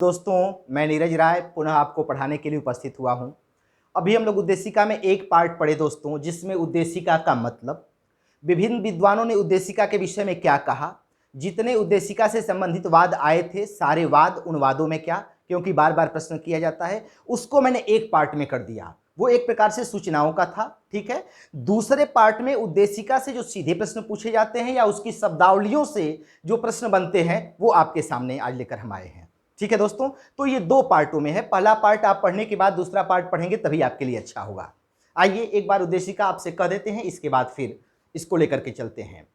दोस्तों, मैं नीरज राय पुनः आपको पढ़ाने के लिए उपस्थित हुआ हूं। अभी हम लोग उद्देशिका में एक पार्ट पढ़े दोस्तों, जिसमें उद्देशिका का मतलब, विभिन्न विद्वानों ने उद्देशिका के विषय में क्या कहा, जितने उद्देशिका से संबंधित वाद आए थे सारे वाद, उन वादों में क्या, क्योंकि बार बार प्रश्न किया जाता है, उसको मैंने एक पार्ट में कर दिया। वो एक प्रकार से सूचनाओं का था, ठीक है। दूसरे पार्ट में उद्देशिका से जो सीधे प्रश्न पूछे जाते हैं या उसकी शब्दावलियों से जो प्रश्न बनते हैं वो आपके सामने आज लेकर हम आए हैं, ठीक है दोस्तों। तो ये दो पार्टों में है। पहला पार्ट आप पढ़ने के बाद दूसरा पार्ट पढ़ेंगे तभी आपके लिए अच्छा होगा। आइए एक बार उद्देशिका आपसे कह देते हैं, इसके बाद फिर इसको लेकर के चलते हैं।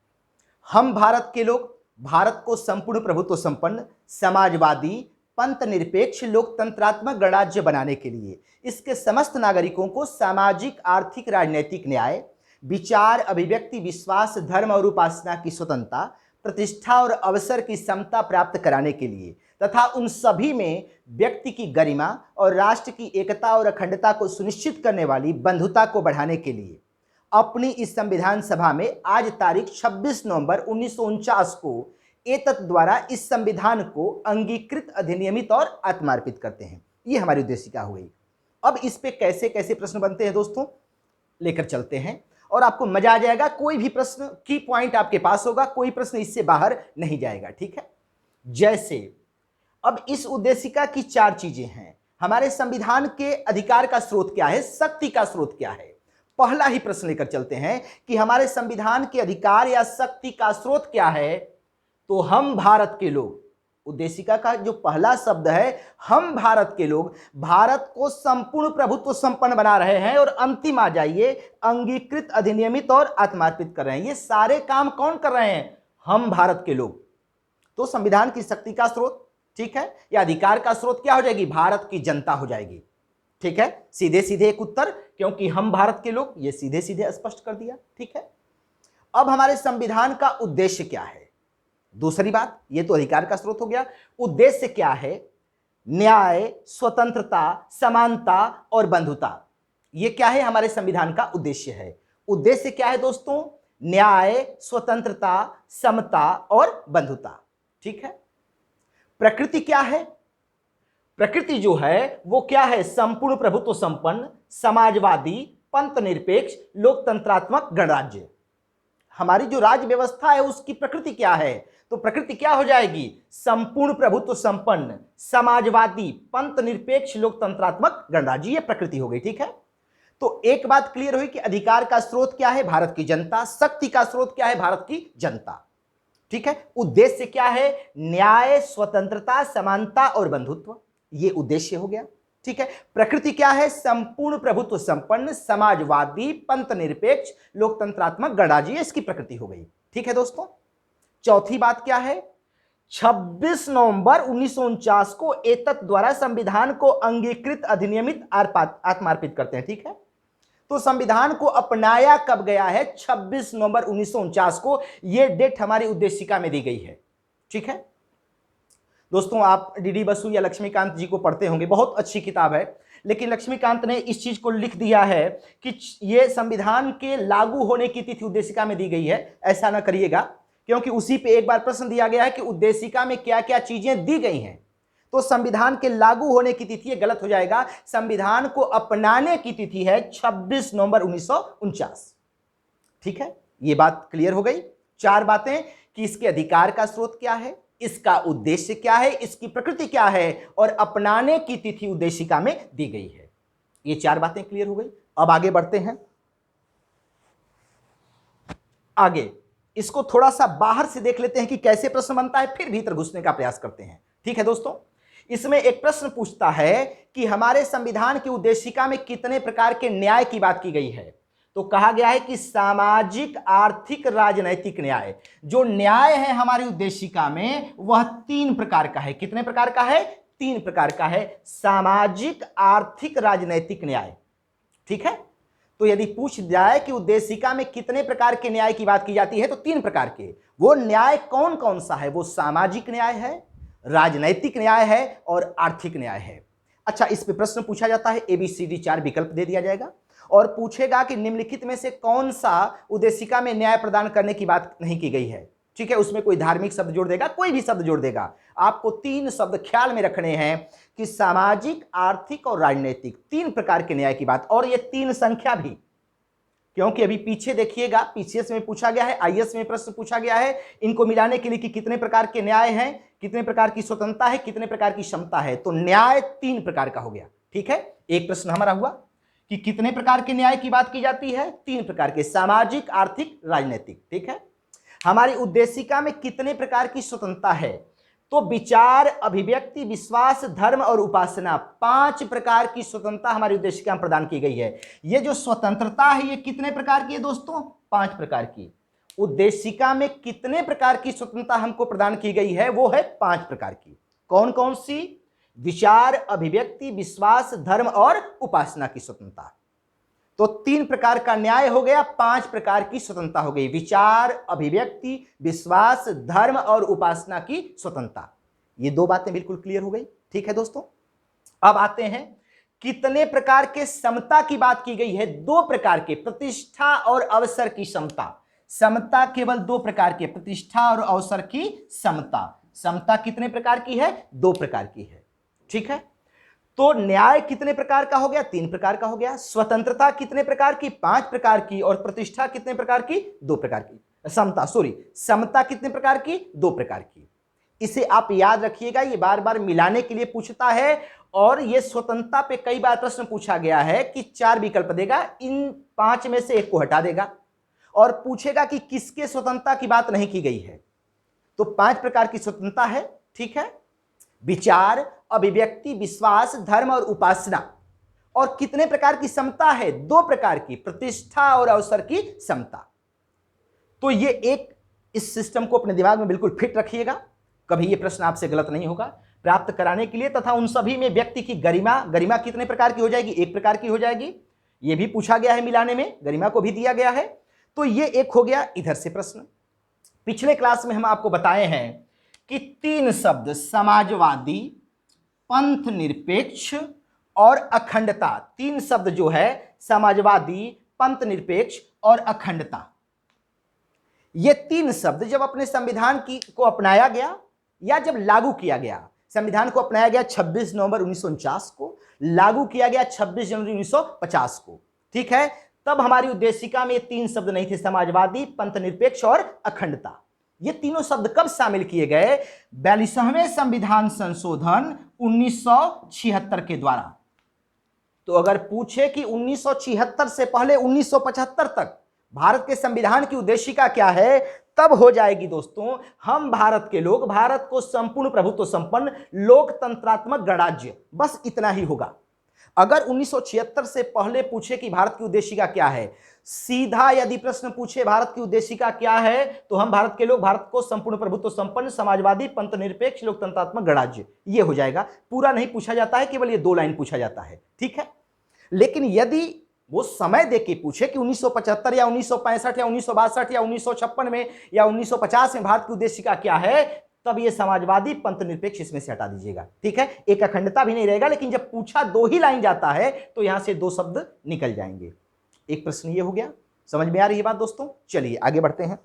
हम भारत के लोग भारत को संपूर्ण प्रभुत्व संपन्न, समाजवादी, पंथ निरपेक्ष, लोकतंत्रात्मक गणराज्य बनाने के लिए इसके समस्त नागरिकों को सामाजिक, आर्थिक, राजनैतिक न्याय, विचार, अभिव्यक्ति, विश्वास, धर्म और उपासना की स्वतंत्रता, प्रतिष्ठा और अवसर की समता प्राप्त कराने के लिए तथा उन सभी में व्यक्ति की गरिमा और राष्ट्र की एकता और अखंडता को सुनिश्चित करने वाली बंधुता को बढ़ाने के लिए अपनी इस संविधान सभा में आज तारीख 26 नवंबर 1949 को एतत् द्वारा इस संविधान को अंगीकृत, अधिनियमित और आत्मार्पित करते हैं। ये हमारी उद्देशिका हो गई। अब इस पे कैसे कैसे प्रश्न बनते हैं दोस्तों, लेकर चलते हैं और आपको मजा आ जाएगा। कोई भी प्रश्न की पॉइंट आपके पास होगा, कोई प्रश्न इससे बाहर नहीं जाएगा, ठीक है। जैसे अब इस उद्देशिका की चार चीजें हैं। हमारे संविधान के अधिकार का स्रोत क्या है, शक्ति का स्रोत क्या है। पहला ही प्रश्न लेकर चलते हैं कि हमारे संविधान के अधिकार या शक्ति का स्रोत क्या है। तो हम भारत के लोग, उद्देशिका का जो पहला शब्द है, हम भारत के लोग भारत को संपूर्ण प्रभुत्व संपन्न बना रहे हैं और अंतिम आ जाइए अंगीकृत, अधिनियमित और आत्मार्पित कर रहे हैं। ये सारे काम कौन कर रहे हैं? हम भारत के लोग। तो संविधान की शक्ति का स्रोत, ठीक है, या अधिकार का स्रोत क्या हो जाएगी? भारत की जनता हो जाएगी, ठीक है। सीधे सीधे एक उत्तर, क्योंकि हम भारत के लोग, ये सीधे सीधे स्पष्ट कर दिया, ठीक है। अब हमारे संविधान का उद्देश्य क्या है? दूसरी बात, ये तो अधिकार का स्रोत हो गया। उद्देश्य क्या है? न्याय, स्वतंत्रता, समानता और बंधुता। ये क्या है? हमारे संविधान का उद्देश्य है। उद्देश्य क्या है दोस्तों? न्याय, स्वतंत्रता, समता और बंधुता, ठीक है। प्रकृति क्या है? प्रकृति जो है वो क्या है? संपूर्ण प्रभुत्व संपन्न, समाजवादी, पंथ निरपेक्ष, लोकतंत्रात्मक गणराज्य। हमारी जो राज्य व्यवस्था है उसकी प्रकृति क्या है? तो प्रकृति क्या हो जाएगी? संपूर्ण प्रभुत्व संपन्न, समाजवादी, पंथ निरपेक्ष, लोकतंत्रात्मक गणराज्य। ये प्रकृति हो गई, ठीक है। तो एक बात क्लियर हुई कि अधिकार का स्रोत क्या है? भारत की जनता। शक्ति का स्रोत क्या है? भारत की जनता, ठीक है। उद्देश्य क्या है? न्याय, स्वतंत्रता, समानता और बंधुत्व। ये उद्देश्य हो गया, ठीक है। प्रकृति क्या है? संपूर्ण प्रभुत्व संपन्न, समाजवादी, पंथ निरपेक्ष, लोकतंत्रात्मक गणराज्य। इसकी प्रकृति हो गई, ठीक है दोस्तों। चौथी बात क्या है? 26 नवंबर 1949 को एतत् द्वारा संविधान को अंगीकृत, अधिनियमित, आत्मार्पित करते हैं, ठीक है। तो संविधान को अपनाया कब गया है? 26 नवंबर 1949 को। यह डेट हमारी उद्देशिका में दी गई है, ठीक है दोस्तों। आप डीडी बसु या लक्ष्मीकांत जी को पढ़ते होंगे, बहुत अच्छी किताब है। लेकिन लक्ष्मीकांत ने इस चीज को लिख दिया है कि यह संविधान के लागू होने की तिथि उद्देशिका में दी गई है। ऐसा ना करिएगा, क्योंकि उसी पे एक बार प्रश्न दिया गया है कि उद्देशिका में क्या क्या चीजें दी गई हैं। तो संविधान के लागू होने की तिथि, गलत हो जाएगा। संविधान को अपनाने की तिथि है 26 नवंबर 1949, ठीक है। यह बात क्लियर हो गई। चार बातें कि इसके अधिकार का स्रोत क्या है, इसका उद्देश्य क्या है, इसकी प्रकृति क्या है और अपनाने की तिथि उद्देशिका में दी गई है। ये चार बातें क्लियर हो गई। अब आगे बढ़ते हैं। आगे इसको थोड़ा सा बाहर से देख लेते हैं कि कैसे प्रश्न बनता है, फिर भीतर घुसने का प्रयास करते हैं, ठीक है दोस्तों। इसमें एक प्रश्न पूछता है कि हमारे संविधान की उद्देशिका में कितने प्रकार के न्याय की बात की गई है। तो कहा गया है कि सामाजिक, आर्थिक, राजनैतिक न्याय। जो न्याय है हमारी उद्देशिका में वह तीन प्रकार का है। कितने प्रकार का है? तीन प्रकार का है। सामाजिक, आर्थिक, राजनैतिक न्याय, ठीक है। तो यदि पूछ जाए कि उद्देशिका में कितने प्रकार के न्याय की बात की जाती है, तो तीन प्रकार के। वो न्याय कौन कौन सा है? वो सामाजिक न्याय है, राजनैतिक न्याय है और आर्थिक न्याय है। अच्छा, इस पे प्रश्न पूछा जाता है, ABCD 4 विकल्प दे दिया जाएगा और पूछेगा कि निम्नलिखित में से कौन सा उद्देशिका में न्याय प्रदान करने की बात नहीं की गई है। ठीक है, उसमें कोई धार्मिक शब्द जोड़ देगा, कोई भी शब्द जोड़ देगा। आपको 3 शब्द ख्याल में रखने हैं कि सामाजिक, आर्थिक और राजनीतिक, 3 प्रकार के न्याय की बात, और ये 3 संख्या भी, क्योंकि अभी पीछे देखिएगा, पीसीएस में पूछा गया है, आईएएस में प्रश्न पूछा गया है इनको मिलाने के लिए कि कितने प्रकार के न्याय हैं, कितने प्रकार की स्वतंत्रता है, कितने प्रकार की क्षमता है। तो न्याय 3 प्रकार का हो गया। ठीक है, एक प्रश्न हमारा हुआ कि कितने प्रकार के न्याय की बात की जाती है, 3 प्रकार के, सामाजिक, आर्थिक, राजनीतिक। ठीक है, हमारी उद्देशिका में कितने प्रकार की स्वतंत्रता है, तो विचार, अभिव्यक्ति, विश्वास, धर्म और उपासना, 5 प्रकार की स्वतंत्रता हमारी उद्देशिका में प्रदान की गई है। ये जो स्वतंत्रता है ये कितने प्रकार की है दोस्तों, 5 प्रकार की। उद्देशिका में कितने प्रकार की स्वतंत्रता हमको प्रदान की गई है, वो है 5 प्रकार की। कौन कौन सी, विचार, अभिव्यक्ति, विश्वास, धर्म और उपासना की स्वतंत्रता। तो 3 प्रकार का न्याय हो गया, 5 प्रकार की स्वतंत्रता हो गई, विचार, अभिव्यक्ति, विश्वास, धर्म और उपासना की स्वतंत्रता। ये 2 बातें बिल्कुल क्लियर हो गई। ठीक है दोस्तों, अब आते हैं कितने प्रकार के समता की बात की गई है, 2 प्रकार के, प्रतिष्ठा और अवसर की समता। समता केवल 2 प्रकार के, प्रतिष्ठा और अवसर की समता। समता कितने प्रकार की है, 2 प्रकार की है। ठीक है, तो न्याय कितने प्रकार का हो गया, 3 प्रकार का हो गया। स्वतंत्रता कितने प्रकार की, 5 प्रकार की। और प्रतिष्ठा कितने प्रकार की, 2 प्रकार की। समता कितने प्रकार की, 2 प्रकार की। इसे आप याद रखिएगा, ये बार बार मिलाने के लिए पूछता है। और ये स्वतंत्रता पे कई बार प्रश्न पूछा गया है कि 4 विकल्प देगा, इन 5 में से 1 को हटा देगा और पूछेगा कि किसके स्वतंत्रता की बात नहीं की गई है। तो 5 प्रकार की स्वतंत्रता है। ठीक है, विचार, अभिव्यक्ति, विश्वास, धर्म और उपासना। और कितने प्रकार की समता है, 2 प्रकार की, प्रतिष्ठा और अवसर की समता। तो ये एक, इस सिस्टम को अपने दिमाग में बिल्कुल फिट रखिएगा, कभी ये प्रश्न आपसे गलत नहीं होगा। प्राप्त कराने के लिए तथा उन सभी में व्यक्ति की गरिमा कितने प्रकार की हो जाएगी, 1 प्रकार की हो जाएगी। ये भी पूछा गया है मिलाने में, गरिमा को भी दिया गया है। तो ये एक हो गया इधर से प्रश्न। पिछले क्लास में हम आपको बताए हैं कि 3 शब्द, समाजवादी, पंथ निरपेक्ष और अखंडता, 3 शब्द जो है, समाजवादी, पंथ निरपेक्ष और अखंडता, ये 3 शब्द जब अपने संविधान को अपनाया गया या जब लागू किया गया, संविधान को अपनाया गया 26 नवंबर 1949 को, लागू किया गया 26 जनवरी 1950 को। ठीक है, तब हमारी उद्देशिका में 3 शब्द नहीं थे, समाजवादी, पंथ निरपेक्ष और अखंडता। ये तीनों शब्द कब शामिल किए गए, 42वें संविधान संशोधन 1976 के द्वारा। तो अगर पूछे कि 1976 से पहले 1975 तक भारत के संविधान की उद्देशिका क्या है, तब हो जाएगी दोस्तों, हम भारत के लोग, भारत को संपूर्ण प्रभुत्व संपन्न लोकतंत्रात्मक गणराज्य, बस इतना ही होगा। अगर 1976 से पहले पूछे कि भारत की उद्देशिका क्या है, सीधा यदि प्रश्न पूछे भारत की उद्देशिका क्या है, तो हम भारत के लोग, भारत को संपूर्ण प्रभुत्व संपन्न समाजवादी पंथ निरपेक्ष लोकतंत्रात्मक गणराज्य, ये हो जाएगा। पूरा नहीं पूछा जाता है, केवल ये 2 लाइन पूछा जाता है। ठीक है, लेकिन यदि वो समय देके पूछे कि 1975 या 1965 या 1962 या 1956 में या 1950 में भारत की उद्देशिका क्या है, तब ये समाजवादी पंथ निरपेक्ष इसमें से हटा दीजिएगा। ठीक है, एक अखंडता भी नहीं रहेगा, लेकिन जब पूछा 2 ही लाइन जाता है तो यहां से 2 शब्द निकल जाएंगे। एक प्रश्न ये हो गया, समझ में आ रही है बात दोस्तों। चलिए आगे बढ़ते हैं।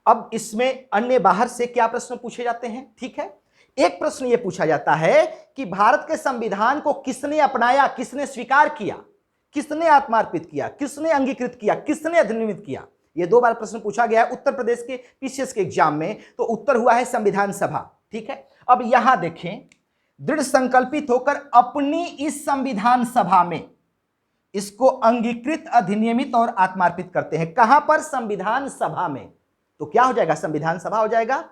अब इसमें अन्य बाहर से क्या प्रश्न पूछे जाते हैं। ठीक है, एक प्रश्न यह पूछा जाता है कि भारत के संविधान को किसने अपनाया, किसने स्वीकार किया, किसने आत्मार्पित किया, किसने अंगीकृत किया, किसने अधिनियमित किया। यह 2 बार प्रश्न पूछा गया है उत्तर प्रदेश के पीसीएस के एग्जाम में, तो उत्तर हुआ है संविधान सभा। ठीक है, अब यहां देखें, दृढ़ संकल्पित होकर अपनी इस संविधान सभा में इसको अंगीकृत, अधिनियमित और आत्मार्पित करते हैं। कहां पर, संविधान सभा में। तो क्या हो जाएगा, संविधान सभा हो जाएगा।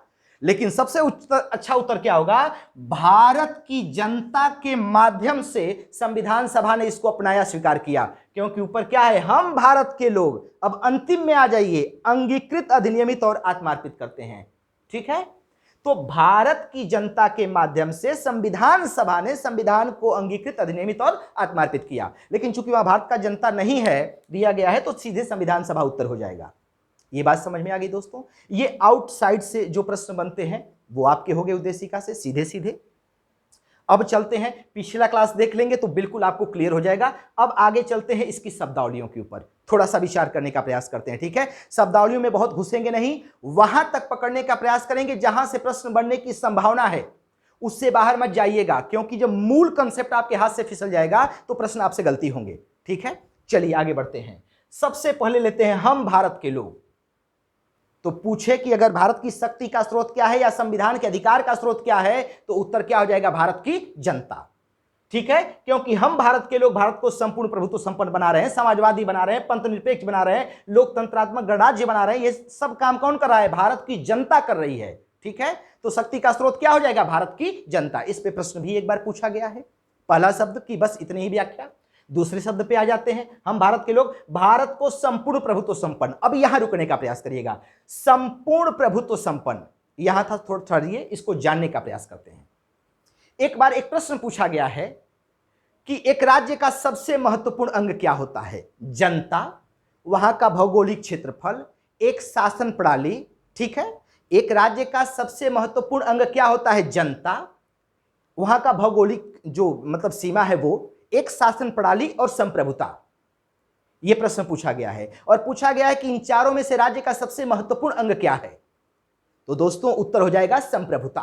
लेकिन सबसे अच्छा उत्तर क्या होगा, भारत की जनता के माध्यम से संविधान सभा ने इसको अपनाया, स्वीकार किया। क्योंकि ऊपर क्या है, हम भारत के लोग, अब अंतिम में आ जाइए, अंगीकृत, अधिनियमित और आत्मार्पित करते हैं। ठीक है, तो भारत की जनता के माध्यम से संविधान सभा ने संविधान को अंगीकृत, अधिनियमित और आत्मार्पित किया। लेकिन चूंकि वहां भारत का जनता नहीं है, दिया गया है, तो सीधे संविधान सभा उत्तर हो जाएगा। ये बात समझ में आ गई दोस्तों। ये आउटसाइड से जो प्रश्न बनते हैं वो आपके हो गए उद्देशिका से सीधे सीधे। अब चलते हैं, पिछला क्लास देख लेंगे तो बिल्कुल आपको क्लियर हो जाएगा। अब आगे चलते हैं इसकी शब्दावलियों के ऊपर, थोड़ा सा विचार करने का प्रयास करते हैं। ठीक है, शब्दावलियों में बहुत घुसेंगे नहीं, वहां तक पकड़ने का प्रयास करेंगे जहां से प्रश्न बनने की संभावना है, उससे बाहर मत जाइएगा, क्योंकि जब मूल कंसेप्ट आपके हाथ से फिसल जाएगा तो प्रश्न आपसे गलती होंगे। ठीक है, चलिए आगे बढ़ते हैं। सबसे पहले लेते हैं हम भारत के लोग। तो पूछे कि अगर भारत की शक्ति का स्रोत क्या है या संविधान के अधिकार का स्रोत क्या है, तो उत्तर क्या हो जाएगा? भारत की जनता। ठीक है, क्योंकि हम भारत के लोग भारत को संपूर्ण प्रभुत्व संपन्न बना रहे हैं, समाजवादी बना रहे हैं, पंथ निरपेक्ष बना रहे हैं, लोकतंत्रात्मक गणराज्य बना रहे हैं। ये सब काम कौन कर रहा है? भारत की जनता कर रही है। ठीक है, तो शक्ति का स्रोत क्या हो जाएगा? भारत की जनता। इस पे प्रश्न भी एक बार पूछा गया है। पहला शब्द की बस इतनी ही व्याख्या। दूसरे शब्द पे आ जाते हैं, हम भारत के लोग भारत को संपूर्ण प्रभुत्व संपन्न। अब यहां रुकने का प्रयास करिएगा, संपूर्ण प्रभुत्व संपन्न यहां था, थोड़ा ठहरिए, इसको जानने का प्रयास करते हैं। एक बार एक प्रश्न पूछा गया है कि एक राज्य का सबसे महत्वपूर्ण अंग क्या होता है? जनता, वहां का भौगोलिक क्षेत्रफल, एक शासन प्रणाली। ठीक है, एक राज्य का सबसे महत्वपूर्ण अंग क्या होता है? जनता, वहां का भौगोलिक जो मतलब सीमा है वो, एक शासन प्रणाली और संप्रभुता। यह प्रश्न पूछा गया है और पूछा गया है कि इन चारों में से राज्य का सबसे महत्वपूर्ण अंग क्या है? तो दोस्तों उत्तर हो जाएगा संप्रभुता,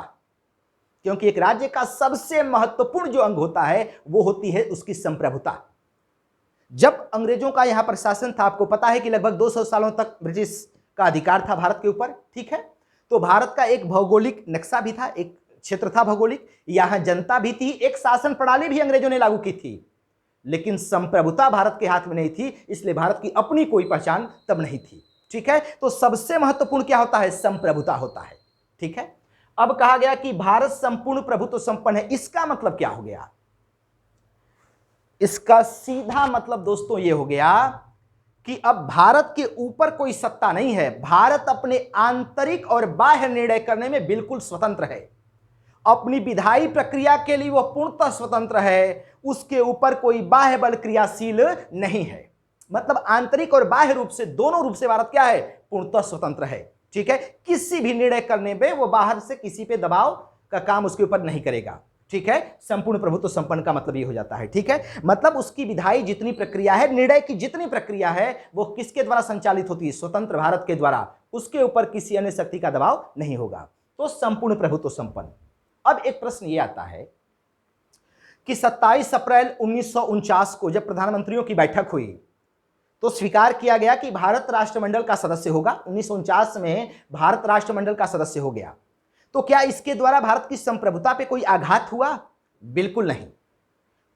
क्योंकि एक राज्य का सबसे महत्वपूर्ण जो अंग होता है वो होती है उसकी संप्रभुता। जब अंग्रेजों का यहां पर शासन था, आपको पता है कि लगभग 200 सालों तक ब्रिटिश का अधिकार था भारत के ऊपर। ठीक है, तो भारत का एक भौगोलिक नक्शा भी था, एक क्षेत्र था भौगोलिक, यहां जनता भी थी, एक शासन प्रणाली भी अंग्रेजों ने लागू की थी, लेकिन संप्रभुता भारत के हाथ में नहीं थी, इसलिए भारत की अपनी कोई पहचान तब नहीं थी। ठीक है, तो सबसे महत्वपूर्ण क्या होता है? संप्रभुता होता है। ठीक है, अब कहा गया कि भारत संपूर्ण प्रभुत्व संपन्न है, इसका मतलब क्या हो गया? इसका सीधा मतलब दोस्तों यह हो गया कि अब भारत के ऊपर कोई सत्ता नहीं है, भारत अपने आंतरिक और बाह्य निर्णय करने में बिल्कुल स्वतंत्र है, अपनी विधायी प्रक्रिया के लिए वह पूर्णतः स्वतंत्र है, उसके ऊपर कोई बाह्य बल क्रियाशील नहीं है। मतलब आंतरिक और बाह्य रूप से, दोनों रूप से भारत क्या है? पूर्णतः स्वतंत्र है। ठीक है, किसी भी निर्णय करने पे वो बाहर से किसी पे दबाव का काम उसके ऊपर नहीं करेगा। ठीक है, संपूर्ण प्रभुत्व संपन्न का मतलब ये हो जाता है। ठीक है, मतलब उसकी विधायी जितनी प्रक्रिया है, निर्णय की जितनी प्रक्रिया है, वो किसके द्वारा संचालित होती है? स्वतंत्र भारत के द्वारा, उसके ऊपर किसी अन्य शक्ति का दबाव नहीं होगा। तो संपूर्ण प्रभुत्व संपन्न। अब एक प्रश्न यह आता है कि 27 अप्रैल 1949 को जब प्रधानमंत्रियों की बैठक हुई तो स्वीकार किया गया कि भारत राष्ट्रमंडल का सदस्य होगा। 1949 में भारत राष्ट्रमंडल का सदस्य हो गया। तो क्या इसके द्वारा भारत की संप्रभुता पे कोई आघात हुआ? बिल्कुल नहीं,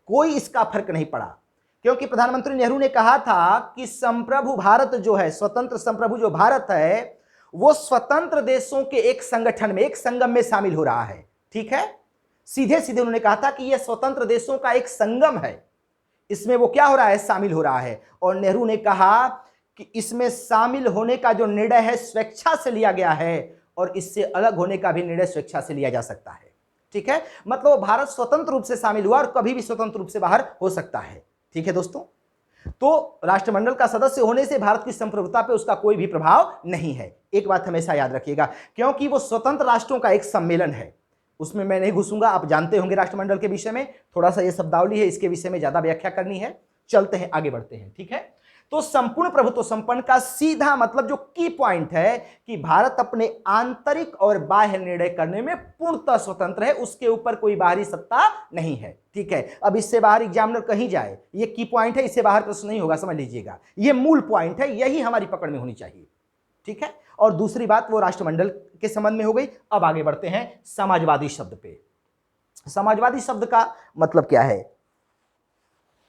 कोई इसका फर्क नहीं पड़ा, क्योंकि प्रधानमंत्री नेहरू ने कहा था कि संप्रभु भारत जो है, स्वतंत्र संप्रभु जो भारत है, वो स्वतंत्र देशों के एक संगठन में, एक संगम में शामिल हो रहा है। ठीक है, सीधे सीधे उन्होंने कहा था कि यह स्वतंत्र देशों का एक संगम है, इसमें वो क्या हो रहा है? शामिल हो रहा है। और नेहरू ने कहा कि इसमें शामिल होने का जो निर्णय है स्वेच्छा से लिया गया है और इससे अलग होने का भी निर्णय स्वेच्छा से लिया जा सकता है। ठीक है, मतलब भारत स्वतंत्र रूप से शामिल हुआ और कभी भी स्वतंत्र रूप से बाहर हो सकता है। ठीक है दोस्तों, तो राष्ट्रमंडल का सदस्य होने से भारत की संप्रभुता पे उसका कोई भी प्रभाव नहीं है। एक बात हमेशा याद रखिएगा, क्योंकि वो स्वतंत्र राष्ट्रों का एक सम्मेलन है, उसमें मैं नहीं घुसूंगा, आप जानते होंगे राष्ट्रमंडल के विषय में, थोड़ा सा ये शब्दावली है, इसके विषय में ज्यादा व्याख्या करनी है। चलते हैं, आगे बढ़ते हैं। ठीक है, तो संपूर्ण प्रभुत्व संपन्न का सीधा मतलब जो की पॉइंट है कि भारत अपने आंतरिक और बाह्य निर्णय करने में पूर्णतः स्वतंत्र है, उसके ऊपर कोई बाहरी सत्ता नहीं है। ठीक है, अब इससे बाहर एग्जामिनर कहीं जाए, ये की पॉइंट है, इससे बाहर प्रश्न नहीं होगा, समझ लीजिएगा, ये मूल पॉइंट है, यही हमारी पकड़ में होनी चाहिए। ठीक है, और दूसरी बात वो राष्ट्रमंडल के संबंध में हो गई। अब आगे बढ़ते हैं समाजवादी शब्द पे। समाजवादी शब्द का मतलब क्या है?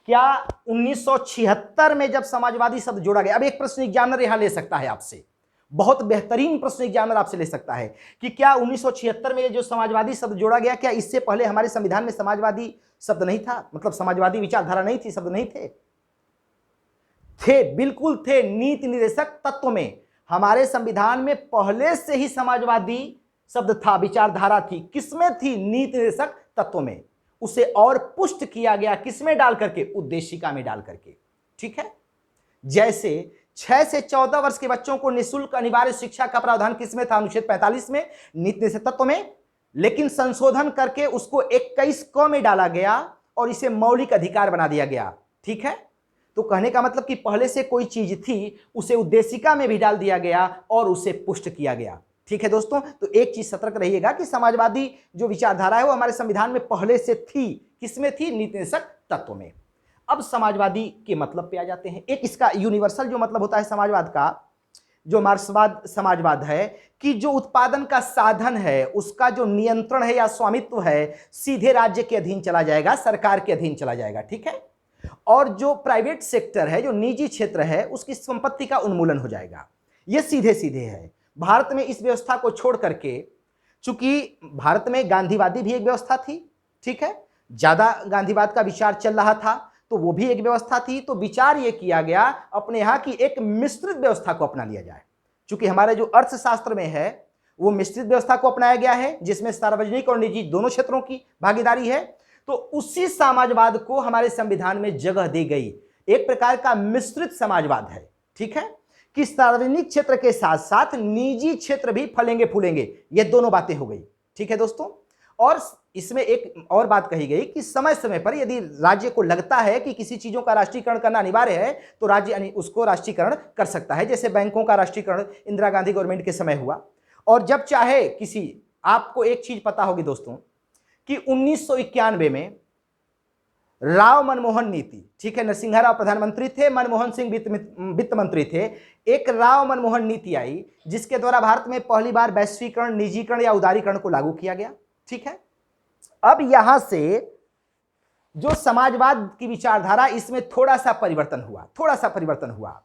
क्या 1976 में जब समाजवादी शब्द जोड़ा गया, अब एक प्रश्न एग्जामिनर यहां ले सकता है आपसे, बहुत बेहतरीन प्रश्न एग्जामिनर आपसे ले सकता है कि क्या 1976 में जो समाजवादी शब्द जोड़ा गया, क्या इससे पहले हमारे संविधान में समाजवादी शब्द नहीं था? मतलब समाजवादी विचारधारा नहीं थी, शब्द नहीं थे? थे, बिल्कुल थे। नीति निर्देशक तत्व में हमारे संविधान में पहले से ही समाजवादी शब्द था, विचारधारा थी। किसमें थी? नीति निर्देशक तत्व में। उसे और पुष्ट किया गया किसमें डाल करके? उद्देशिका में डाल करके। ठीक है, जैसे 6 से 14 वर्ष के बच्चों को निःशुल्क अनिवार्य शिक्षा का प्रावधान किसमें था? अनुच्छेद 45 में, नीति निर्देशक तत्व में। लेकिन संशोधन करके उसको 21 क में डाला गया और इसे मौलिक अधिकार बना दिया गया। ठीक है, तो कहने का मतलब कि पहले से कोई चीज थी उसे उद्देशिका में भी डाल दिया गया और उसे पुष्ट किया गया। ठीक है दोस्तों, तो एक चीज सतर्क रहिएगा कि समाजवादी जो विचारधारा है वो हमारे संविधान में पहले से थी। किसमें थी? नीति निषेधक तत्व में। अब समाजवादी के मतलब पे आ जाते हैं। एक इसका यूनिवर्सल जो मतलब होता है समाजवाद का, जो मार्क्सवाद समाजवाद है, कि जो उत्पादन का साधन है उसका जो नियंत्रण है या स्वामित्व है सीधे राज्य के अधीन चला जाएगा, सरकार के अधीन चला जाएगा। ठीक है, और जो प्राइवेट सेक्टर है, जो निजी क्षेत्र है, उसकी संपत्ति का उन्मूलन हो जाएगा। ये सीधे सीधे है। भारत में इस व्यवस्था को छोड़ करके, चूंकि भारत में गांधीवादी भी एक व्यवस्था थी, ठीक है, ज्यादा गांधीवाद का विचार चल रहा था, तो वो भी एक व्यवस्था थी। तो विचार ये किया गया अपने यहां की एक मिश्रित व्यवस्था को अपना लिया जाए। चूंकि हमारे जो अर्थशास्त्र में है वो मिश्रित व्यवस्था को अपनाया गया है, जिसमें सार्वजनिक और निजी दोनों क्षेत्रों की भागीदारी है। तो उसी समाजवाद को हमारे संविधान में जगह दी गई। एक प्रकार का मिश्रित समाजवाद है। ठीक है, कि सार्वजनिक क्षेत्र के साथ साथ निजी क्षेत्र भी फलेंगे फूलेंगे। ये दोनों बातें हो गई। ठीक है दोस्तों, और इसमें एक और बात कही गई कि समय समय पर यदि राज्य को लगता है कि किसी चीजों का राष्ट्रीयकरण करना अनिवार्य है तो राज्य उसको राष्ट्रीयकरण कर सकता है। जैसे बैंकों का राष्ट्रीयकरण इंदिरा गांधी गवर्नमेंट के समय हुआ। और जब चाहे किसी, आपको एक चीज पता होगी दोस्तों कि 1991 में राव मनमोहन नीति, ठीक है, नरसिंह राव प्रधानमंत्री थे, मनमोहन सिंह वित्त मंत्री थे। एक राव मनमोहन नीति आई जिसके द्वारा भारत में पहली बार वैश्वीकरण, निजीकरण या उदारीकरण को लागू किया गया। ठीक है, अब यहां से जो समाजवाद की विचारधारा, इसमें थोड़ा सा परिवर्तन हुआ।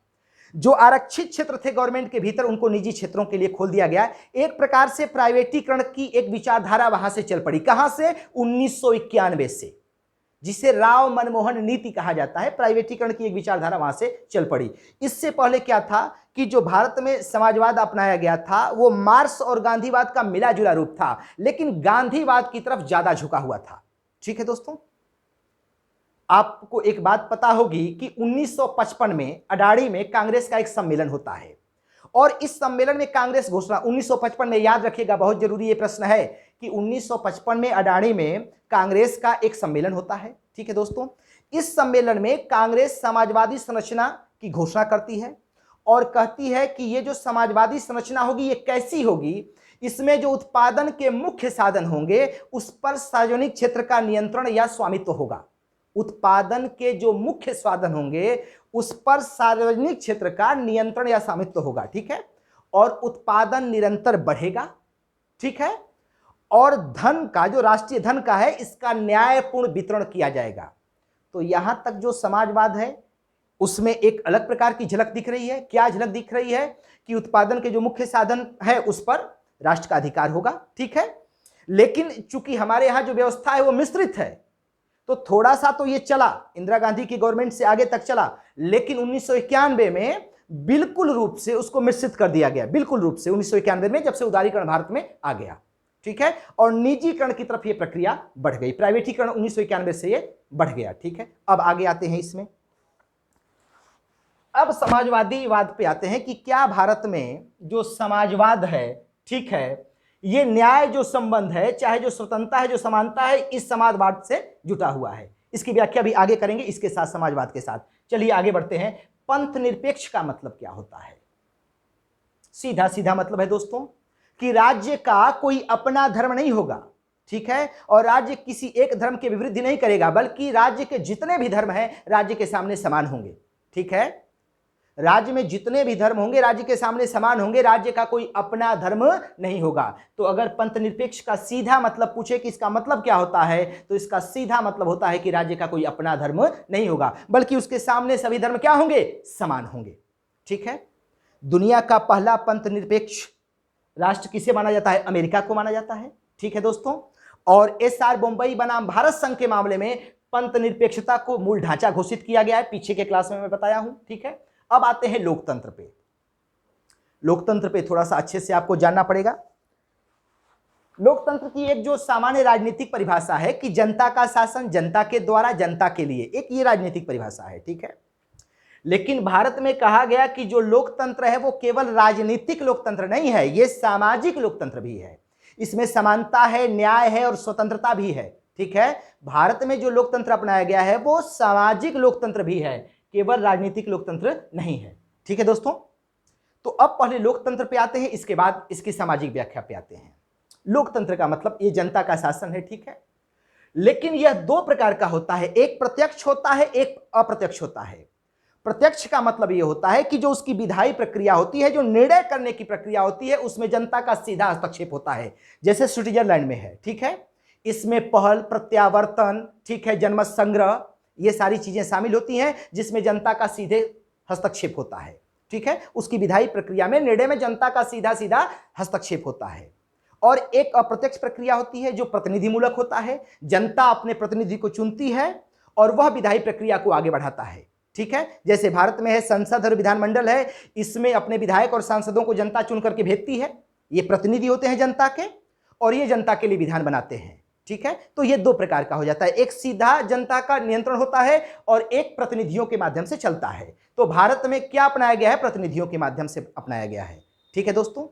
जो आरक्षित क्षेत्र थे गवर्नमेंट के भीतर, उनको निजी क्षेत्रों के लिए खोल दिया गया। एक प्रकार से प्राइवेटीकरण की एक विचारधारा वहां से चल पड़ी। कहां से? 1991 से, जिसे राव मनमोहन नीति कहा जाता है। प्राइवेटीकरण की एक विचारधारा वहां से चल पड़ी। इससे पहले क्या था कि जो भारत में समाजवाद अपनाया गया था वो मार्क्स और गांधीवाद का मिला जुला रूप था, लेकिन गांधीवाद की तरफ ज्यादा झुका हुआ था। ठीक है दोस्तों, आपको एक बात पता होगी कि 1955 में अडाड़ी में कांग्रेस का एक सम्मेलन होता है, और इस सम्मेलन में कांग्रेस घोषणा 1955 में, याद रखिएगा, बहुत जरूरी ये प्रश्न है कि 1955 में अडाड़ी में कांग्रेस का एक सम्मेलन होता है। ठीक है दोस्तों, इस सम्मेलन में कांग्रेस समाजवादी संरचना की घोषणा करती है और कहती है कि ये जो समाजवादी संरचना होगी ये कैसी होगी, इसमें जो उत्पादन के मुख्य साधन होंगे उस पर सार्वजनिक क्षेत्र का नियंत्रण या स्वामित्व होगा। उत्पादन के जो मुख्य साधन होंगे उस पर सार्वजनिक क्षेत्र का नियंत्रण या स्वामित्व होगा। ठीक है, और उत्पादन निरंतर बढ़ेगा। ठीक है, और धन का, जो राष्ट्रीय धन का है, इसका न्यायपूर्ण वितरण किया जाएगा। तो यहां तक जो समाजवाद है उसमें एक अलग प्रकार की झलक दिख रही है। क्या झलक दिख रही है? कि उत्पादन के जो मुख्य साधन है उस पर राष्ट्र का अधिकार होगा। ठीक है, लेकिन चूंकि हमारे यहां जो व्यवस्था है वो मिश्रित है, तो थोड़ा सा तो ये चला, इंदिरा गांधी की गवर्नमेंट से आगे तक चला, लेकिन 1991 में बिल्कुल रूप से उसको मिश्रित कर दिया गया। बिल्कुल रूप से 1991 में, जब से उदारीकरण भारत में आ गया। ठीक है, और निजीकरण की तरफ ये प्रक्रिया बढ़ गई। प्राइवेटीकरण 1991 से ये बढ़ गया। ठीक है, अब आगे आते हैं इसमें। अब समाजवादीवाद पे आते हैं कि क्या भारत में जो समाजवाद है, ठीक है, ये न्याय जो संबंध है, चाहे जो स्वतंत्रता है, जो समानता है, इस समाजवाद से जुटा हुआ है। इसकी व्याख्या भी आगे करेंगे इसके साथ, समाजवाद के साथ। चलिए आगे बढ़ते हैं। पंथ निरपेक्ष का मतलब क्या होता है? सीधा सीधा मतलब है दोस्तों कि राज्य का कोई अपना धर्म नहीं होगा। ठीक है, और राज्य किसी एक धर्म की विवृद्धि नहीं करेगा, बल्कि राज्य के जितने भी धर्म हैं राज्य के सामने समान होंगे। ठीक है, राज्य में जितने भी धर्म होंगे राज्य के सामने समान होंगे। राज्य का कोई अपना धर्म नहीं होगा। तो अगर पंथ निरपेक्ष का सीधा मतलब पूछे कि इसका मतलब क्या होता है, तो इसका सीधा मतलब होता है कि राज्य का कोई अपना धर्म नहीं होगा, बल्कि उसके सामने सभी धर्म क्या होंगे? समान होंगे। ठीक है, दुनिया का पहला पंथ निरपेक्ष राष्ट्र किसे माना जाता है? अमेरिका को माना जाता है। ठीक है दोस्तों, और SR बम्बई बनाम भारत संघ के मामले में पंथ निरपेक्षता को मूल ढांचा घोषित किया गया है। पीछे के क्लास में मैं बताया हूं। ठीक है, अब आते हैं लोकतंत्र पे। लोकतंत्र पे थोड़ा सा अच्छे से आपको जानना पड़ेगा। लोकतंत्र की एक जो सामान्य राजनीतिक परिभाषा है कि जनता का शासन जनता के द्वारा जनता के लिए, एक ये राजनीतिक परिभाषा है। ठीक है, लेकिन भारत में कहा गया कि जो लोकतंत्र है वो केवल राजनीतिक लोकतंत्र नहीं है, ये सामाजिक लोकतंत्र भी है। इसमें समानता है, न्याय है और स्वतंत्रता भी है। ठीक है, भारत में जो लोकतंत्र अपनाया गया है वो सामाजिक लोकतंत्र भी है, केवल राजनीतिक लोकतंत्र नहीं है। ठीक है दोस्तों, तो अब पहले लोकतंत्र पे आते हैं, इसके बाद इसकी सामाजिक व्याख्या पे आते हैं। लोकतंत्र का मतलब ये जनता का शासन है, ठीक है, लेकिन यह दो प्रकार का होता है, एक प्रत्यक्ष होता है, एक अप्रत्यक्ष होता है। प्रत्यक्ष का मतलब यह होता है कि जो उसकी विधायी प्रक्रिया होती है, जो निर्णय करने की प्रक्रिया होती है, उसमें जनता का सीधा हस्तक्षेप होता है, जैसे स्विट्जरलैंड में है। ठीक है, इसमें पहल, प्रत्यावर्तन, ठीक है, जनमत संग्रह, ये सारी चीजें शामिल होती हैं जिसमें जनता का सीधे हस्तक्षेप होता है। ठीक है, उसकी विधायी प्रक्रिया में, निर्णय में जनता का सीधा सीधा हस्तक्षेप होता है। और एक अप्रत्यक्ष प्रक्रिया होती है जो प्रतिनिधिमूलक होता है, जनता अपने प्रतिनिधि को चुनती है और वह विधायी प्रक्रिया को आगे बढ़ाता है। ठीक है, जैसे भारत में है संसद और विधानमंडल है, इसमें अपने विधायक और सांसदों को जनता चुन करके भेजती है, ये प्रतिनिधि होते हैं जनता के और ये जनता के लिए विधान बनाते हैं। ठीक है, तो ये दो प्रकार का हो जाता है, एक सीधा जनता का नियंत्रण होता है और एक प्रतिनिधियों के माध्यम से चलता है। तो भारत में क्या अपनाया गया है? प्रतिनिधियों के माध्यम से अपनाया गया है। ठीक है दोस्तों,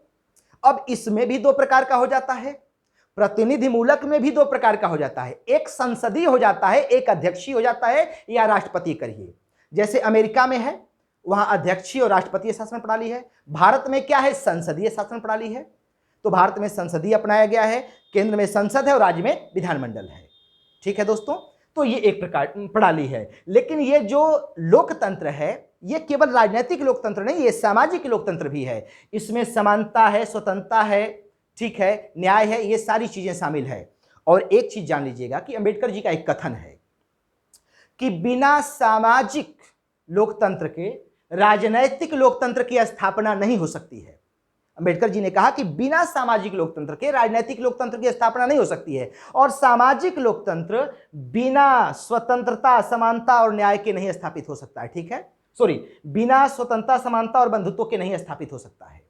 अब इसमें भी दो प्रकार का हो जाता है, प्रतिनिधि मूलक में भी दो प्रकार का हो जाता है, एक संसदीय हो जाता है, एक अध्यक्षीय हो जाता है या राष्ट्रपति करिए। जैसे अमेरिका में है, वहां अध्यक्षीय और राष्ट्रपतीय शासन प्रणाली है। भारत में क्या है? संसदीय शासन प्रणाली है। तो भारत में संसदीय अपनाया गया है, केंद्र में संसद है और राज्य में विधानमंडल है। ठीक है दोस्तों, तो ये एक प्रकार प्रणाली है। लेकिन ये जो लोकतंत्र है ये केवल राजनीतिक लोकतंत्र नहीं, ये सामाजिक लोकतंत्र भी है। इसमें समानता है, स्वतंत्रता है, ठीक है, न्याय है, ये सारी चीजें शामिल है। और एक चीज जान लीजिएगा कि अंबेडकर जी का एक कथन है कि बिना सामाजिक लोकतंत्र के राजनैतिक लोकतंत्र की स्थापना नहीं हो सकती है। अंबेडकर जी ने कहा कि बिना सामाजिक लोकतंत्र के राजनीतिक लोकतंत्र की स्थापना नहीं हो सकती है, और सामाजिक लोकतंत्र बिना स्वतंत्रता, समानता और न्याय के नहीं स्थापित हो सकता है। ठीक है, बिना स्वतंत्रता, समानता और बंधुत्व के नहीं स्थापित हो सकता है।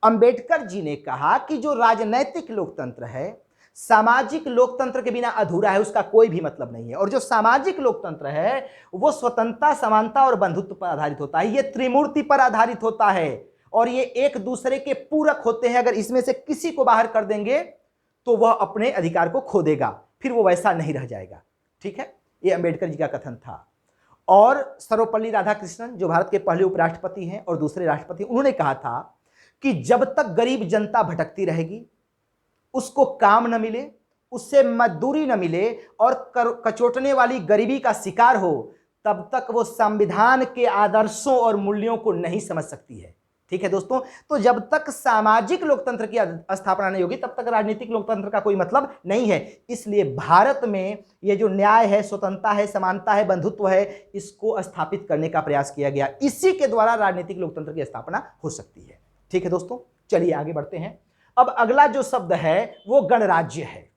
अंबेडकर जी ने कहा कि जो राजनैतिक लोकतंत्र है सामाजिक लोकतंत्र के बिना अधूरा है, उसका कोई भी मतलब नहीं है। और जो सामाजिक लोकतंत्र है वो स्वतंत्रता, समानता और बंधुत्व पर आधारित होता है, ये त्रिमूर्ति पर आधारित होता है और ये एक दूसरे के पूरक होते हैं। अगर इसमें से किसी को बाहर कर देंगे तो वह अपने अधिकार को खो देगा, फिर वो वैसा नहीं रह जाएगा। ठीक है, ये अंबेडकर जी का कथन था। और सर्वपल्ली राधाकृष्णन जो भारत के पहले उपराष्ट्रपति हैं और दूसरे राष्ट्रपति, उन्होंने कहा था कि जब तक गरीब जनता भटकती रहेगी, उसको काम न मिले, उससे मजदूरी न मिले और कचोटने वाली गरीबी का शिकार हो, तब तक वो संविधान के आदर्शों और मूल्यों को नहीं समझ सकती है। ठीक है दोस्तों, तो जब तक सामाजिक लोकतंत्र की स्थापना नहीं होगी तब तक राजनीतिक लोकतंत्र का कोई मतलब नहीं है। इसलिए भारत में ये जो न्याय है, स्वतंत्रता है, समानता है, बंधुत्व है, इसको स्थापित करने का प्रयास किया गया। इसी के द्वारा राजनीतिक लोकतंत्र की स्थापना हो सकती है। ठीक है दोस्तों, चलिए आगे बढ़ते हैं। अब अगला जो शब्द है वो गणराज्य है।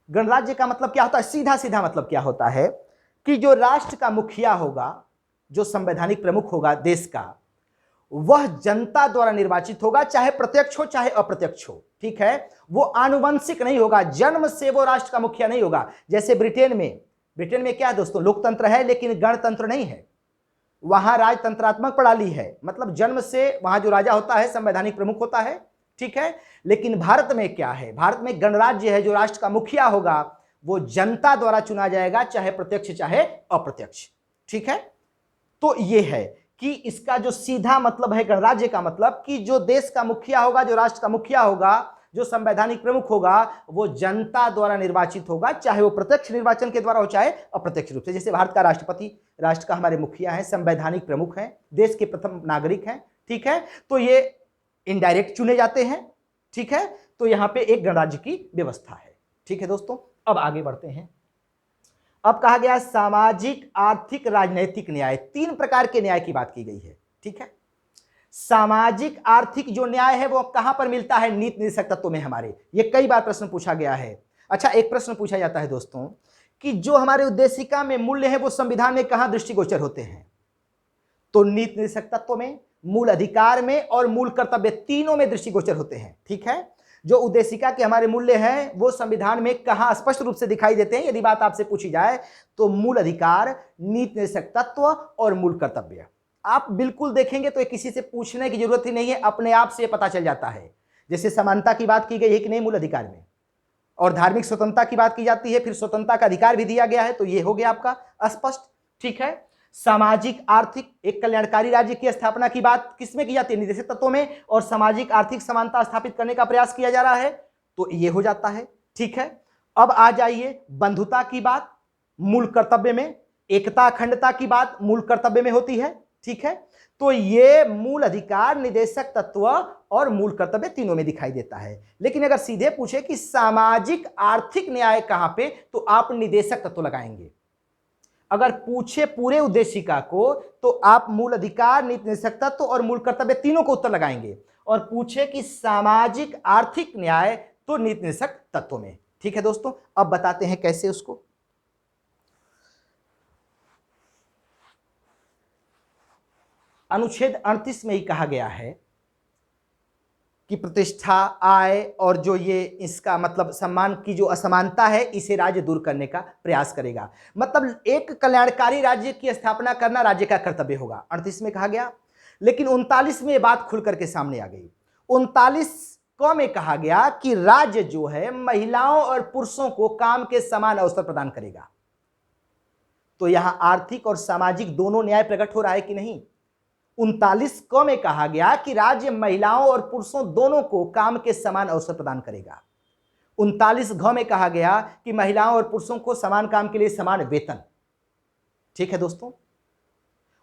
गणराज्य का मतलब क्या होता है? सीधा सीधा मतलब क्या होता है कि जो राष्ट्र का मुखिया होगा, जो संवैधानिक प्रमुख होगा देश का, वह जनता द्वारा निर्वाचित होगा, चाहे प्रत्यक्ष हो चाहे अप्रत्यक्ष हो। ठीक है, वो आनुवंशिक नहीं होगा, जन्म से वो राष्ट्र का मुखिया नहीं होगा। जैसे ब्रिटेन में क्या है दोस्तों? लोकतंत्र है लेकिन गणतंत्र नहीं है, वहां राजतंत्रात्मक प्रणाली है, मतलब जन्म से वहां जो राजा होता है संवैधानिक प्रमुख होता है। ठीक है, लेकिन भारत में क्या है? भारत में गणराज्य है, जो राष्ट्र का मुखिया होगा वो जनता द्वारा चुना जाएगा, चाहे प्रत्यक्ष चाहे अप्रत्यक्ष। ठीक है, तो ये है कि इसका जो सीधा मतलब है गणराज्य का मतलब कि जो देश का मुखिया होगा, जो राष्ट्र का मुखिया होगा, जो संवैधानिक प्रमुख होगा, वो जनता द्वारा निर्वाचित होगा, चाहे वो प्रत्यक्ष निर्वाचन के द्वारा हो चाहे अप्रत्यक्ष रूप से। जैसे भारत का राष्ट्रपति राष्ट्र का हमारे मुखिया है, संवैधानिक प्रमुख हैं, देश के प्रथम नागरिक हैं। ठीक है, तो ये इनडायरेक्ट चुने जाते हैं। ठीक है, तो यहां पे एक गणराज्य की व्यवस्था है। ठीक है दोस्तों, अब आगे बढ़ते हैं। अब कहा गया सामाजिक, आर्थिक, राजनैतिक न्याय, तीन प्रकार के न्याय की बात की गई है। ठीक है, सामाजिक आर्थिक जो न्याय है वो कहां पर मिलता है? नीति निर्देशक तत्व में हमारे। ये कई बार प्रश्न पूछा गया है। अच्छा, एक प्रश्न पूछा जाता है दोस्तों कि जो हमारे उद्देशिका में मूल्य है वो संविधान में कहां दृष्टिगोचर होते हैं? तो नीति निर्देशक तत्व में, मूल अधिकार में और मूल कर्तव्य, तीनों में दृष्टिगोचर होते हैं। ठीक है, जो उद्देशिका के हमारे मूल्य हैं वो संविधान में कहां स्पष्ट रूप से दिखाई देते हैं? यदि बात आपसे पूछी जाए तो मूल अधिकार, नीति निर्देशक तत्व और मूल कर्तव्य। आप बिल्कुल देखेंगे तो किसी से पूछने की जरूरत ही नहीं है, अपने आप से पता चल जाता है जैसे समानता की बात की गई है कि नहीं मूल अधिकार में, और धार्मिक स्वतंत्रता की बात की जाती है, फिर स्वतंत्रता का अधिकार भी दिया गया है, तो ये हो गया आपका स्पष्ट। ठीक है, सामाजिक आर्थिक एक कल्याणकारी राज्य की स्थापना की बात किसमें की जाती है? निदेशक तत्वों में, और सामाजिक आर्थिक समानता स्थापित करने का प्रयास किया जा रहा है, तो ये हो जाता है। ठीक है, अब आ जाइए बंधुता की बात मूल कर्तव्य में, एकता अखंडता की बात मूल कर्तव्य में होती है। ठीक है, तो ये मूल अधिकार, निदेशक तत्व और मूल कर्तव्य तीनों में दिखाई देता है। लेकिन अगर सीधे पूछे कि सामाजिक आर्थिक न्याय कहां पे, तो आप निदेशक तत्व लगाएंगे। अगर पूछे पूरे उद्देशिका को, तो आप मूल अधिकार, निदेशक तत्व और मूल कर्तव्य तीनों को उत्तर लगाएंगे, और पूछे कि सामाजिक आर्थिक न्याय, तो निदेशक तत्व में। ठीक है दोस्तों, अब बताते हैं कैसे उसको। अनुच्छेद 38 में ही कहा गया है कि प्रतिष्ठा, आय और जो ये इसका मतलब सम्मान की जो असमानता है, इसे राज्य दूर करने का प्रयास करेगा। मतलब एक कल्याणकारी राज्य की स्थापना करना राज्य का कर्तव्य होगा, 38 में कहा गया। लेकिन 39 में ये बात खुल करके सामने आ गई। 39 क में कहा गया कि राज्य जो है महिलाओं और पुरुषों को काम के समान अवसर प्रदान करेगा। तो यहां आर्थिक और सामाजिक दोनों न्याय प्रकट हो रहा है कि नहीं? 39 क में कहा गया कि राज्य महिलाओं और पुरुषों दोनों को काम के समान अवसर प्रदान करेगा। 39 घ में कहा गया कि महिलाओं और पुरुषों को समान काम के लिए समान वेतन। ठीक है दोस्तों,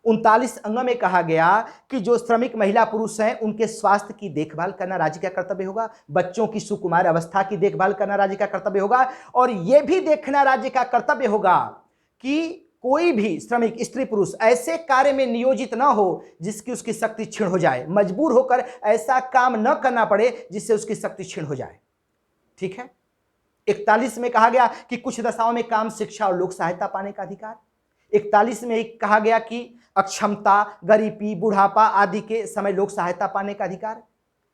39 अंग में कहा गया कि जो श्रमिक महिला पुरुष हैं, उनके स्वास्थ्य की देखभाल करना राज्य का कर्तव्य होगा, बच्चों की सुकुमार अवस्था की देखभाल करना राज्य का कर्तव्य होगा, और यह भी देखना राज्य का कर्तव्य होगा कि कोई भी श्रमिक स्त्री पुरुष ऐसे कार्य में नियोजित ना हो जिसकी उसकी शक्ति क्षीण हो जाए, मजबूर होकर ऐसा काम न करना पड़े जिससे उसकी शक्ति क्षीण हो जाए। ठीक है, 41 में कहा गया कि कुछ दशाओं में काम, शिक्षा और लोक सहायता पाने का अधिकार। 41 में कहा गया कि अक्षमता, गरीबी, बुढ़ापा आदि के समय लोक सहायता पाने का अधिकार।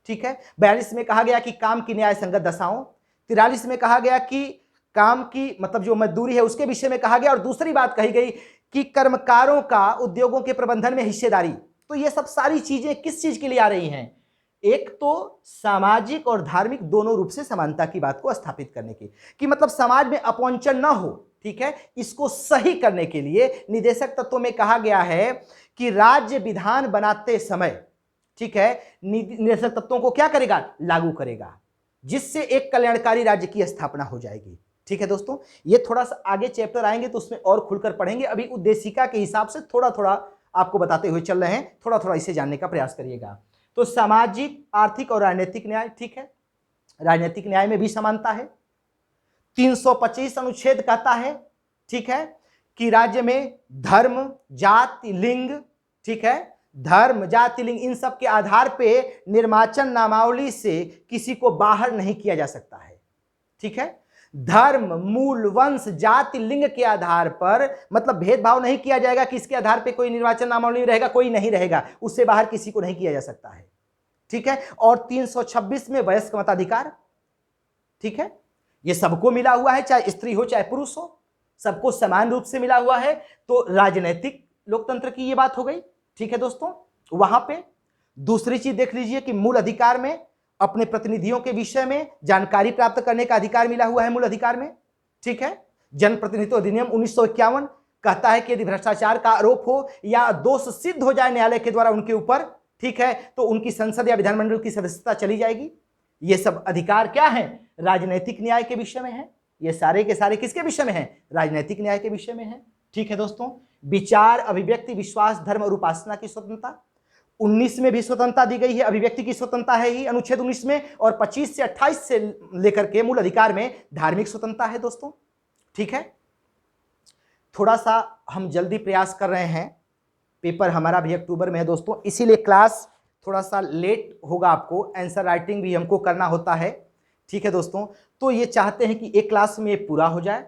ठीक है, 42 में कहा गया कि काम की न्याय संगत दशाओं। 43 में कहा गया कि काम की मतलब जो मजदूरी है उसके विषय में कहा गया, और दूसरी बात कही गई कि कर्मकारों का उद्योगों के प्रबंधन में हिस्सेदारी। तो ये सब सारी चीजें किस चीज के लिए आ रही हैं? एक तो सामाजिक और धार्मिक दोनों रूप से समानता की बात को स्थापित करने की, कि मतलब समाज में अपवंचन ना हो। ठीक है, इसको सही करने के लिए निदेशक तत्वों में कहा गया है कि राज्य विधान बनाते समय, ठीक है, निदेशक तत्वों को क्या करेगा? लागू करेगा, जिससे एक कल्याणकारी राज्य की स्थापना हो जाएगी। ठीक है दोस्तों, ये थोड़ा सा आगे चैप्टर आएंगे तो उसमें और खुलकर पढ़ेंगे। अभी उद्देशिका के हिसाब से थोड़ा थोड़ा आपको बताते हुए चल रहे हैं, थोड़ा थोड़ा इसे जानने का प्रयास करिएगा। तो सामाजिक, आर्थिक और राजनीतिक न्याय। ठीक है, राजनीतिक न्याय में भी समानता है। 325 अनुच्छेद कहता है, ठीक है, कि राज्य में धर्म, जाति, लिंग, ठीक है, धर्म, जाति, लिंग, इन सब के आधार पे निर्वाचन नामावली से किसी को बाहर नहीं किया जा सकता है। ठीक है, धर्म, मूल, वंश, जाति, लिंग के आधार पर मतलब भेदभाव नहीं किया जाएगा कि इसके आधार पे कोई निर्वाचन नामावली रहेगा, कोई नहीं रहेगा, उससे बाहर किसी को नहीं किया जा सकता है। ठीक है, और 326 में वयस्क मताधिकार। ठीक है, ये सबको मिला हुआ है, चाहे स्त्री हो चाहे पुरुष हो, सबको समान रूप से मिला हुआ है। तो राजनीतिक लोकतंत्र की ये बात हो गई। ठीक है दोस्तों, वहां पे दूसरी चीज देख लीजिए कि मूल अधिकार में अपने प्रतिनिधियों के विषय में जानकारी प्राप्त करने का अधिकार मिला हुआ है मूल अधिकार में। ठीक है, जनप्रतिनिधित्व अधिनियम 1951 कहता है कि यदि भ्रष्टाचार का आरोप हो या दोष सिद्ध हो जाए न्यायालय के द्वारा उनके ऊपर, ठीक है, तो उनकी संसद या विधानमंडल की सदस्यता चली जाएगी। ये सब अधिकार क्या है? राजनैतिक न्याय के विषय में है। ये सारे के सारे किसके विषय में है? राजनैतिक न्याय के विषय में है। ठीक है दोस्तों, विचार, अभिव्यक्ति, विश्वास, धर्म और उपासना की स्वतंत्रता। 19 में भी स्वतंत्रता दी गई है, अभिव्यक्ति की स्वतंत्रता है ही अनुच्छेद 19 में, और 25 से 28 से लेकर के मूल अधिकार में धार्मिक स्वतंत्रता है दोस्तों। ठीक है, थोड़ा सा हम जल्दी प्रयास कर रहे हैं, पेपर हमारा भी अक्टूबर में है दोस्तों, इसीलिए क्लास थोड़ा सा लेट होगा, आपको आंसर राइटिंग भी हमको करना होता है। ठीक है दोस्तों, तो ये चाहते हैं कि एक क्लास में ये पूरा हो जाए,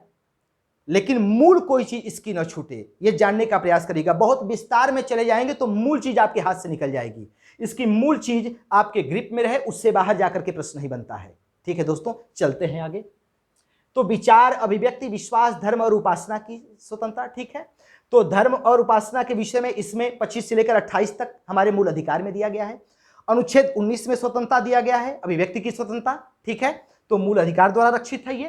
लेकिन मूल कोई चीज इसकी न छूटे, ये जानने का प्रयास करिएगा। बहुत विस्तार में चले जाएंगे तो मूल चीज आपके हाथ से निकल जाएगी। इसकी मूल चीज आपके ग्रिप में रहे, उससे बाहर जाकर के प्रश्न नहीं बनता है। ठीक है दोस्तों, चलते हैं आगे। तो विचार, अभिव्यक्ति, विश्वास, धर्म और उपासना की स्वतंत्रता। ठीक है, तो धर्म और उपासना के विषय में इसमें 25 से लेकर 28 तक हमारे मूल अधिकार में दिया गया है। अनुच्छेद 19 में स्वतंत्रता दिया गया है, अभिव्यक्ति की स्वतंत्रता, ठीक है। तो मूल अधिकार द्वारा रक्षित है ये,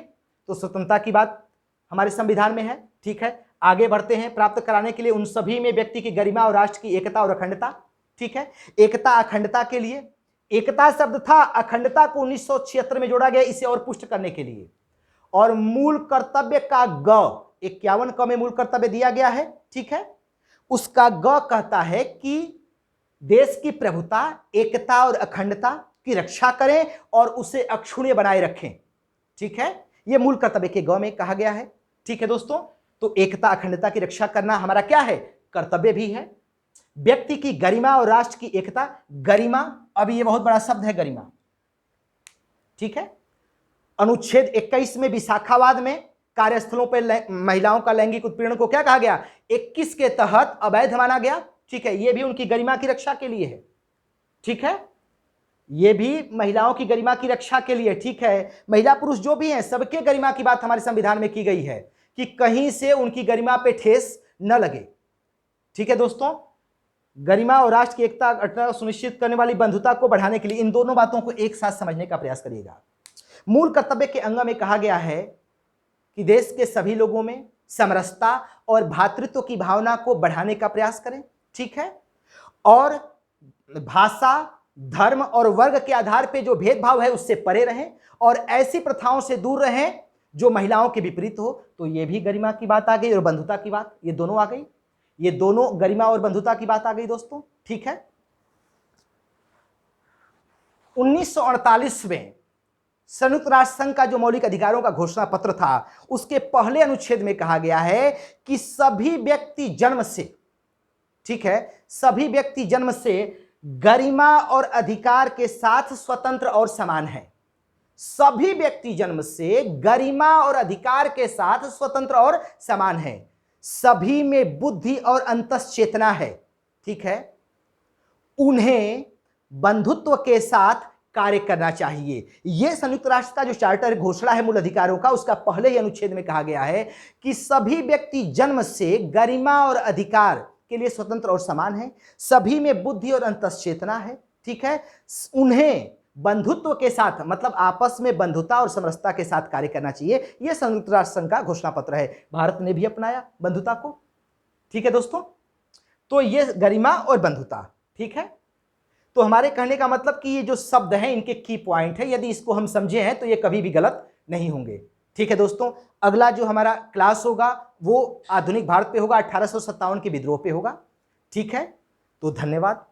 तो स्वतंत्रता की बात हमारे संविधान में है, ठीक है। आगे बढ़ते हैं, प्राप्त कराने के लिए उन सभी में व्यक्ति की गरिमा और राष्ट्र की एकता और अखंडता, ठीक है। एकता अखंडता के लिए, एकता शब्द था, अखंडता को 1976 में जोड़ा गया इसे और पुष्ट करने के लिए। और मूल कर्तव्य का ग 51 क में मूल कर्तव्य दिया गया है, ठीक है। उसका ग कहता है कि देश की प्रभुता, एकता और अखंडता की रक्षा करें और उसे अक्षुण्य बनाए रखें, ठीक है। यह मूल कर्तव्य के ग में कहा गया है, ठीक है दोस्तों। तो एकता अखंडता की रक्षा करना हमारा क्या है, कर्तव्य भी है। व्यक्ति की गरिमा और राष्ट्र की एकता, गरिमा, अभी यह बहुत बड़ा शब्द है गरिमा, ठीक है। अनुच्छेद 21 में विशाखावाद में कार्यस्थलों पर महिलाओं का लैंगिक उत्पीड़न को क्या कहा गया, 21 के तहत अवैध माना गया, ठीक है। यह भी उनकी गरिमा की रक्षा के लिए है, ठीक है। यह भी महिलाओं की गरिमा की रक्षा के लिए, ठीक है। महिला पुरुष जो भी हैं सबके गरिमा की बात हमारे संविधान में की गई है कि कहीं से उनकी गरिमा पे ठेस न लगे, ठीक है दोस्तों। गरिमा और राष्ट्र की एकता अखंडता सुनिश्चित करने वाली बंधुता को बढ़ाने के लिए इन दोनों बातों को एक साथ समझने का प्रयास करिएगा। मूल कर्तव्य के अंग में कहा गया है कि देश के सभी लोगों में समरसता और भ्रातृत्व की भावना को बढ़ाने का प्रयास करें, ठीक है। और भाषा, धर्म और वर्ग के आधार पर जो भेदभाव है उससे परे रहें और ऐसी प्रथाओं से दूर रहें जो महिलाओं के विपरीत हो। तो यह भी गरिमा की बात आ गई और बंधुता की बात, ये दोनों आ गई, ये दोनों गरिमा और बंधुता की बात आ गई दोस्तों, ठीक है। 1948 में संयुक्त राष्ट्र संघ का जो मौलिक अधिकारों का घोषणा पत्र था उसके पहले अनुच्छेद में कहा गया है कि सभी व्यक्ति जन्म से, ठीक है, सभी व्यक्ति जन्म से गरिमा और अधिकार के साथ स्वतंत्र और समान है। सभी व्यक्ति जन्म से गरिमा और अधिकार के साथ स्वतंत्र और समान है। सभी में बुद्धि और अंतश्चेतना है, ठीक है। उन्हें बंधुत्व के साथ कार्य करना चाहिए। यह संयुक्त राष्ट्र का जो चार्टर घोषणा है मूल अधिकारों का, उसका पहले ही अनुच्छेद में कहा गया है कि सभी व्यक्ति जन्म से गरिमा और अधिकार के लिए स्वतंत्र और समान है। सभी में बुद्धि और अंतश्चेतना है, ठीक है। उन्हें बंधुत्व के साथ, मतलब आपस में बंधुता और समरसता के साथ कार्य करना चाहिए। यह संयुक्त राष्ट्र संघ का घोषणा पत्र है। भारत ने भी अपनाया बंधुता को, ठीक है दोस्तों। तो यह गरिमा और बंधुता, ठीक है। तो हमारे कहने का मतलब कि ये जो शब्द हैं इनके की पॉइंट है, यदि इसको हम समझे हैं तो ये कभी भी गलत नहीं होंगे, ठीक है दोस्तों। अगला जो हमारा क्लास होगा वो आधुनिक भारत पे होगा, 1857 के विद्रोह पे होगा, ठीक है। तो धन्यवाद।